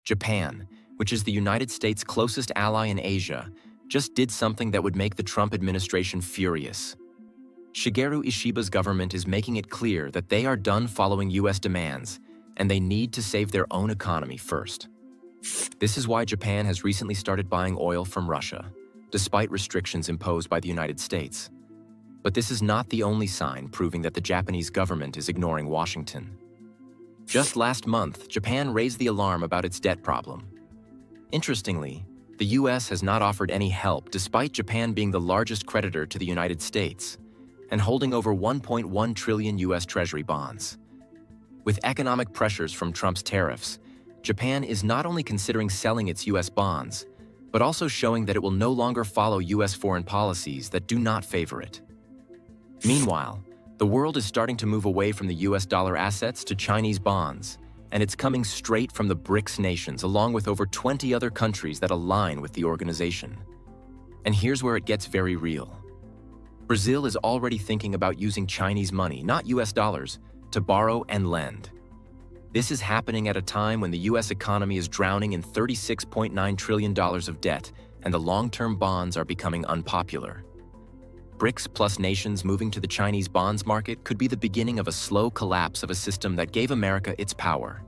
Japan, which is the United States' closest ally in Asia, just did something that would make the Trump administration furious. Shigeru Ishiba's government is making it clear that they are done following US demands, and they need to save their own economy first. This is why Japan has recently started buying oil from Russia, despite restrictions imposed by the United States. But this is not the only sign proving that the Japanese government is ignoring Washington. Just last month, Japan raised the alarm about its debt problem. Interestingly, the US has not offered any help despite Japan being the largest creditor to the United States and holding over 1.1 trillion US Treasury bonds. With economic pressures from Trump's tariffs, Japan is not only considering selling its US bonds, but also showing that it will no longer follow US foreign policies that do not favor it. Meanwhile, the world is starting to move away from the US dollar assets to Chinese bonds, and it's coming straight from the BRICS nations along with over 20 other countries that align with the organization. And here's where it gets very real. Brazil is already thinking about using Chinese money, not US dollars, to borrow and lend. This is happening at a time when the US economy is drowning in $36.9 trillion of debt, and the long-term bonds are becoming unpopular. BRICS plus nations moving to the Chinese bonds market could be the beginning of a slow collapse of a system that gave America its power.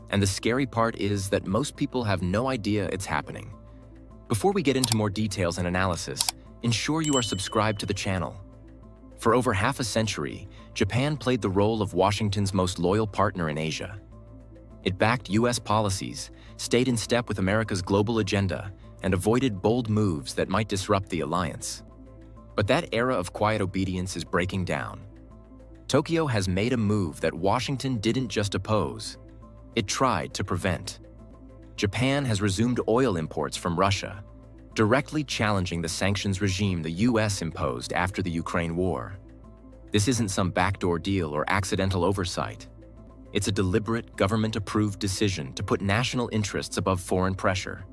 And the scary part is that most people have no idea it's happening. Before we get into more details and analysis, ensure you are subscribed to the channel. For over half a century, Japan played the role of Washington's most loyal partner in Asia. It backed US policies, stayed in step with America's global agenda, and avoided bold moves that might disrupt the alliance. But that era of quiet obedience is breaking down. Tokyo has made a move that Washington didn't just oppose, it tried to prevent. Japan has resumed oil imports from Russia, directly challenging the sanctions regime the US imposed after the Ukraine war. This isn't some backdoor deal or accidental oversight. It's a deliberate, government-approved decision to put national interests above foreign pressure.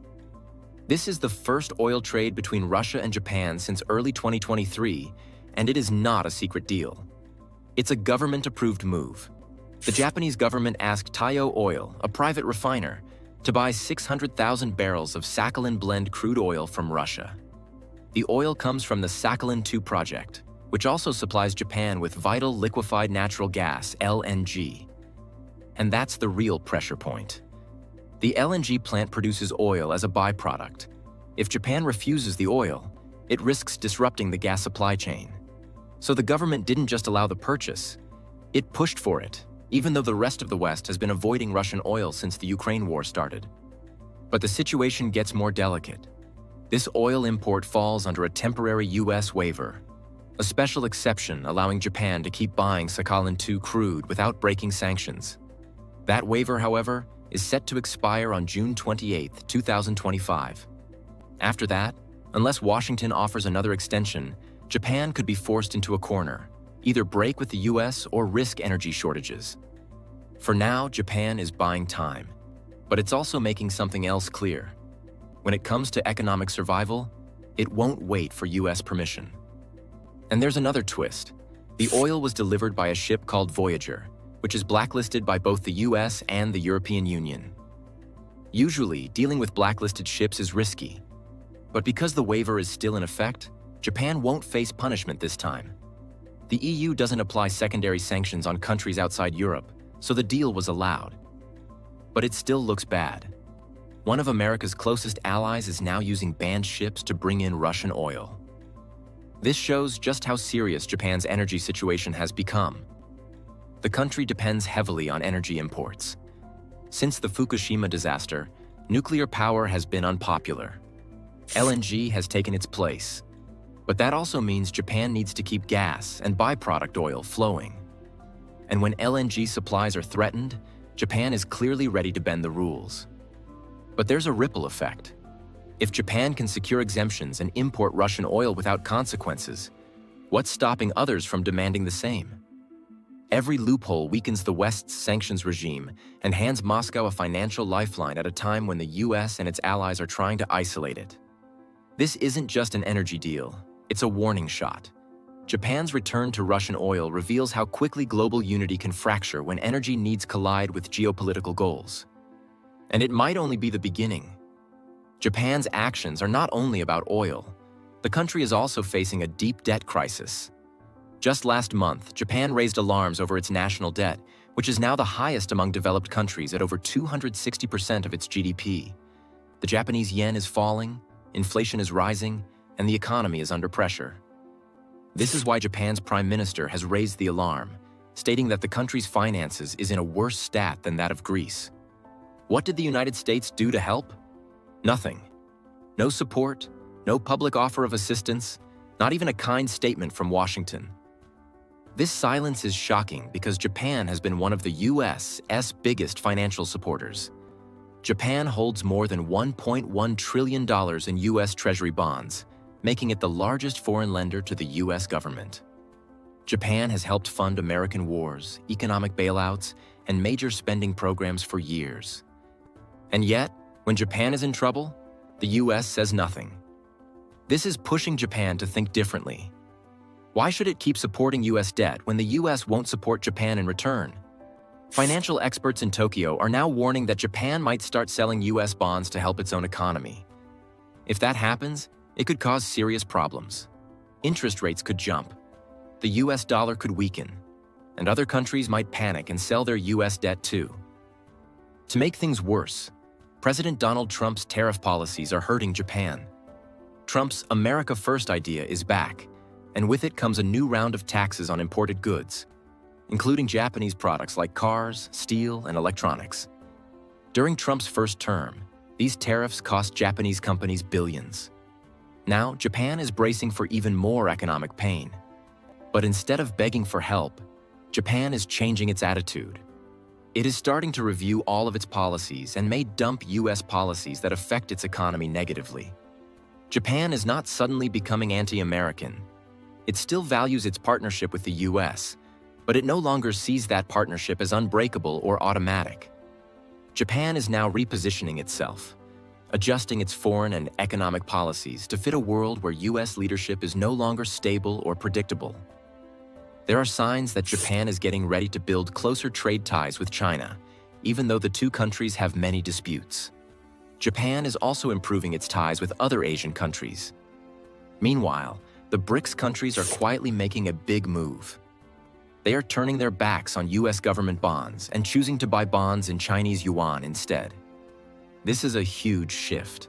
This is the first oil trade between Russia and Japan since early 2023, and it is not a secret deal. It's a government-approved move. The Japanese government asked Taiyo Oil, a private refiner, to buy 600,000 barrels of Sakhalin blend crude oil from Russia. The oil comes from the Sakhalin II project, which also supplies Japan with vital liquefied natural gas, LNG. And that's the real pressure point. The LNG plant produces oil as a byproduct. If Japan refuses the oil, it risks disrupting the gas supply chain. So the government didn't just allow the purchase, it pushed for it, even though the rest of the West has been avoiding Russian oil since the Ukraine war started. But the situation gets more delicate. This oil import falls under a temporary US waiver, a special exception allowing Japan to keep buying Sakhalin II crude without breaking sanctions. That waiver, however, is set to expire on June 28, 2025. After that, unless Washington offers another extension, Japan could be forced into a corner, either break with the US or risk energy shortages. For now, Japan is buying time, but it's also making something else clear. When it comes to economic survival, it won't wait for US permission. And there's another twist. The oil was delivered by a ship called Voyager, which is blacklisted by both the US and the European Union. Usually, dealing with blacklisted ships is risky. But because the waiver is still in effect, Japan won't face punishment this time. The EU doesn't apply secondary sanctions on countries outside Europe, so the deal was allowed. But it still looks bad. One of America's closest allies is now using banned ships to bring in Russian oil. This shows just how serious Japan's energy situation has become. The country depends heavily on energy imports. Since the Fukushima disaster, nuclear power has been unpopular. LNG has taken its place. But that also means Japan needs to keep gas and byproduct oil flowing. And when LNG supplies are threatened, Japan is clearly ready to bend the rules. But there's a ripple effect. If Japan can secure exemptions and import Russian oil without consequences, what's stopping others from demanding the same? Every loophole weakens the West's sanctions regime and hands Moscow a financial lifeline at a time when the US and its allies are trying to isolate it. This isn't just an energy deal, it's a warning shot. Japan's return to Russian oil reveals how quickly global unity can fracture when energy needs collide with geopolitical goals. And it might only be the beginning. Japan's actions are not only about oil. The country is also facing a deep debt crisis. Just last month, Japan raised alarms over its national debt, which is now the highest among developed countries at over 260% of its GDP. The Japanese yen is falling, inflation is rising, and the economy is under pressure. This is why Japan's prime minister has raised the alarm, stating that the country's finances is in a worse state than that of Greece. What did the United States do to help? Nothing. No support, no public offer of assistance, not even a kind statement from Washington. This silence is shocking because Japan has been one of the U.S.'s biggest financial supporters. Japan holds more than $1.1 trillion in U.S. Treasury bonds, making it the largest foreign lender to the U.S. government. Japan has helped fund American wars, economic bailouts, and major spending programs for years. And yet, when Japan is in trouble, the U.S. says nothing. This is pushing Japan to think differently. Why should it keep supporting U.S. debt when the U.S. won't support Japan in return? Financial experts in Tokyo are now warning that Japan might start selling U.S. bonds to help its own economy. If that happens, it could cause serious problems. Interest rates could jump, the U.S. dollar could weaken, and other countries might panic and sell their U.S. debt too. To make things worse, President Donald Trump's tariff policies are hurting Japan. Trump's America First idea is back, and with it comes a new round of taxes on imported goods, including Japanese products like cars, steel, and electronics. During Trump's first term, these tariffs cost Japanese companies billions. Now, Japan is bracing for even more economic pain. But instead of begging for help, Japan is changing its attitude. It is starting to review all of its policies and may dump U.S. policies that affect its economy negatively. Japan is not suddenly becoming anti-American. It still values its partnership with the U.S., but it no longer sees that partnership as unbreakable or automatic. Japan is now repositioning itself, adjusting its foreign and economic policies to fit a world where U.S. leadership is no longer stable or predictable. There are signs that Japan is getting ready to build closer trade ties with China, even though the two countries have many disputes. Japan is also improving its ties with other Asian countries. Meanwhile, the BRICS countries are quietly making a big move. They are turning their backs on U.S. government bonds and choosing to buy bonds in Chinese yuan instead. This is a huge shift.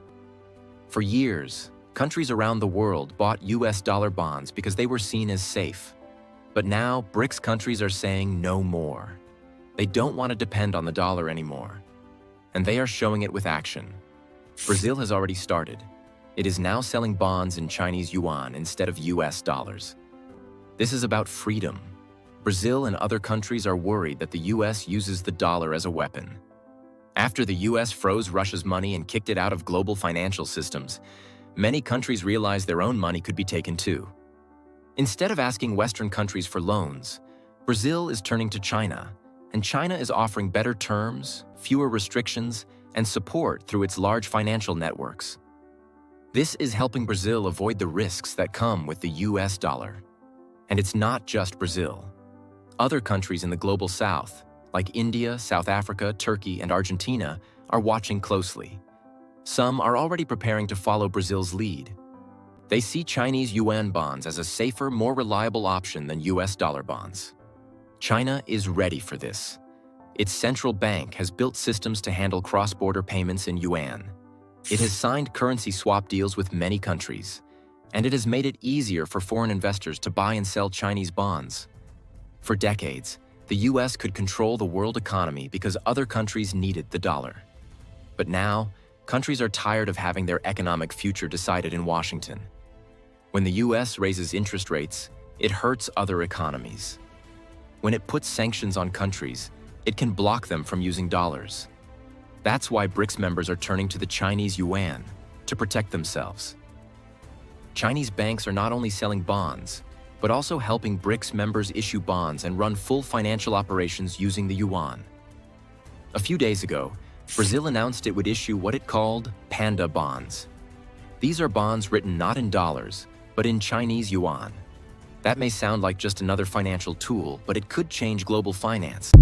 For years, countries around the world bought U.S. dollar bonds because they were seen as safe. But now, BRICS countries are saying no more. They don't want to depend on the dollar anymore. And they are showing it with action. Brazil has already started. It is now selling bonds in Chinese yuan instead of U.S. dollars. This is about freedom. Brazil and other countries are worried that the U.S. uses the dollar as a weapon. After the U.S. froze Russia's money and kicked it out of global financial systems, many countries realized their own money could be taken too. Instead of asking Western countries for loans, Brazil is turning to China, and China is offering better terms, fewer restrictions, and support through its large financial networks. This is helping Brazil avoid the risks that come with the U.S. dollar. And it's not just Brazil. Other countries in the global south, like India, South Africa, Turkey, and Argentina, are watching closely. Some are already preparing to follow Brazil's lead. They see Chinese yuan bonds as a safer, more reliable option than U.S. dollar bonds. China is ready for this. Its central bank has built systems to handle cross-border payments in yuan. It has signed currency swap deals with many countries, and it has made it easier for foreign investors to buy and sell Chinese bonds. For decades, the U.S. could control the world economy because other countries needed the dollar. But now, countries are tired of having their economic future decided in Washington. When the U.S. raises interest rates, it hurts other economies. When it puts sanctions on countries, it can block them from using dollars. That's why BRICS members are turning to the Chinese yuan to protect themselves. Chinese banks are not only selling bonds, but also helping BRICS members issue bonds and run full financial operations using the yuan. A few days ago, Brazil announced it would issue what it called panda bonds. These are bonds written not in dollars, but in Chinese yuan. That may sound like just another financial tool, but it could change global finance.